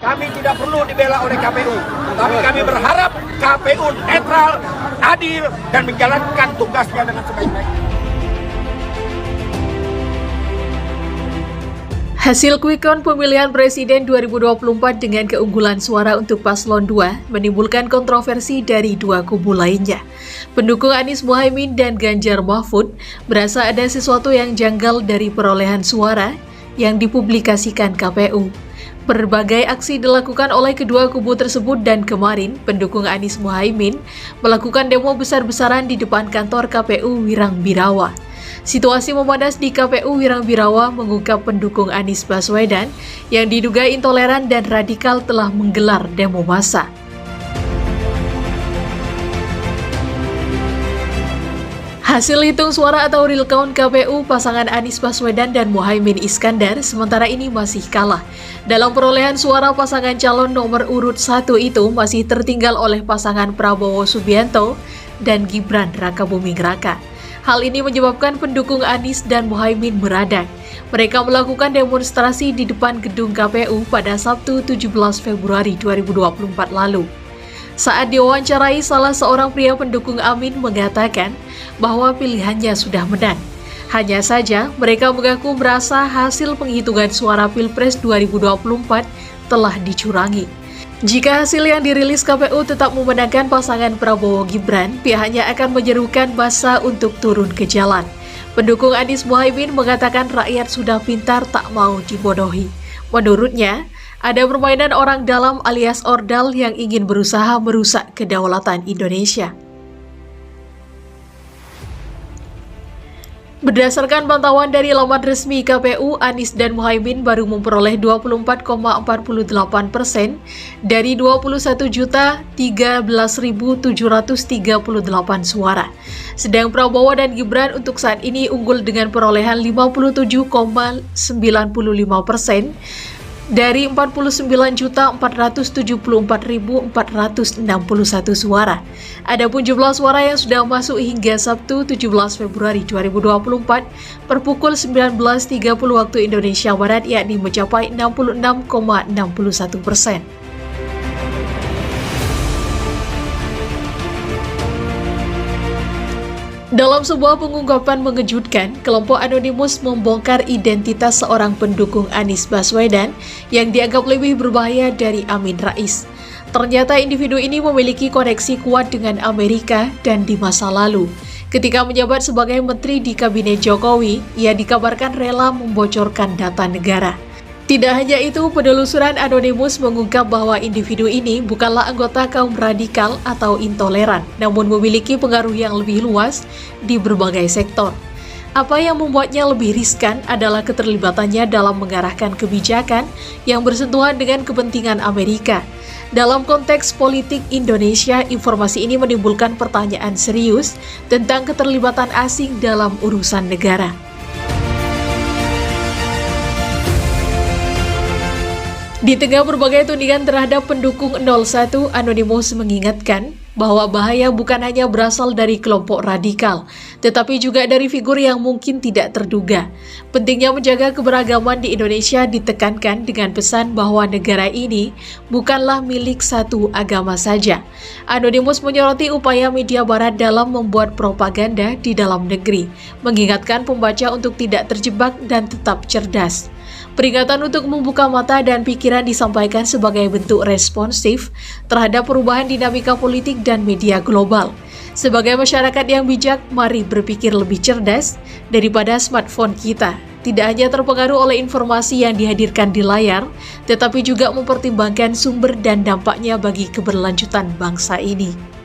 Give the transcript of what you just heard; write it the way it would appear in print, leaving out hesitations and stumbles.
Kami tidak perlu dibela oleh KPU, tapi kami berharap KPU netral, adil, dan menjalankan tugasnya dengan sebaik-baiknya. Hasil quick count pemilihan presiden 2024 dengan keunggulan suara untuk paslon 2 menimbulkan kontroversi dari dua kubu lainnya. Pendukung Anies Mohaimin dan Ganjar Mahfud merasa ada sesuatu yang janggal dari perolehan suara yang dipublikasikan KPU. Berbagai aksi dilakukan oleh kedua kubu tersebut dan kemarin pendukung Anies Mohaimin melakukan demo besar-besaran di depan kantor KPU Wirangbirawa. Situasi memanas di KPU Wirangbirawa mengungkap pendukung Anies Baswedan yang diduga intoleran dan radikal telah menggelar demo massa. Hasil hitung suara atau real count KPU pasangan Anies Baswedan dan Mohaimin Iskandar sementara ini masih kalah. Dalam perolehan suara pasangan calon nomor urut 1 itu masih tertinggal oleh pasangan Prabowo Subianto dan Gibran Rakabuming Raka. Hal ini menyebabkan pendukung Anies dan Mohaimin meradang. Mereka melakukan demonstrasi di depan gedung KPU pada Sabtu 17 Februari 2024 lalu. Saat diwawancarai, salah seorang pria pendukung Amin mengatakan bahwa pilihannya sudah menang. Hanya saja, mereka mengaku merasa hasil penghitungan suara Pilpres 2024 telah dicurangi. Jika hasil yang dirilis KPU tetap memenangkan pasangan Prabowo Gibran, pihaknya akan menyerukan massa untuk turun ke jalan. Pendukung Anies Mohaimin mengatakan rakyat sudah pintar tak mau dibodohi. Menurutnya, ada permainan orang dalam alias ordal yang ingin berusaha merusak kedaulatan Indonesia. Berdasarkan pantauan dari laman resmi KPU, Anies dan Mohaimin baru memperoleh 24,48% dari 21.013.738 suara. Sedang Prabowo dan Gibran untuk saat ini unggul dengan perolehan 57,95% dari 49.474.461 suara. Adapun jumlah suara yang sudah masuk hingga Sabtu 17 Februari 2024 per pukul 19.30 waktu Indonesia Barat yakni mencapai 66,61%. Dalam sebuah pengungkapan mengejutkan, kelompok Anonymous membongkar identitas seorang pendukung Anies Baswedan yang dianggap lebih berbahaya dari Amin Rais. Ternyata individu ini memiliki koneksi kuat dengan Amerika dan di masa lalu. Ketika menjabat sebagai menteri di kabinet Jokowi, ia dikabarkan rela membocorkan data negara. Tidak hanya itu, penelusuran Anonymous mengungkap bahwa individu ini bukanlah anggota kaum radikal atau intoleran, namun memiliki pengaruh yang lebih luas di berbagai sektor. Apa yang membuatnya lebih riskan adalah keterlibatannya dalam mengarahkan kebijakan yang bersentuhan dengan kepentingan Amerika. Dalam konteks politik Indonesia, informasi ini menimbulkan pertanyaan serius tentang keterlibatan asing dalam urusan negara. Di tengah berbagai tudingan terhadap pendukung 01, Anonymous mengingatkan bahwa bahaya bukan hanya berasal dari kelompok radikal, tetapi juga dari figur yang mungkin tidak terduga. Pentingnya menjaga keberagaman di Indonesia ditekankan dengan pesan bahwa negara ini bukanlah milik satu agama saja. Anonymous menyoroti upaya media barat dalam membuat propaganda di dalam negeri, mengingatkan pembaca untuk tidak terjebak dan tetap cerdas. Peringatan untuk membuka mata dan pikiran disampaikan sebagai bentuk responsif terhadap perubahan dinamika politik dan media global. Sebagai masyarakat yang bijak, mari berpikir lebih cerdas daripada smartphone kita. Tidak hanya terpengaruh oleh informasi yang dihadirkan di layar, tetapi juga mempertimbangkan sumber dan dampaknya bagi keberlanjutan bangsa ini.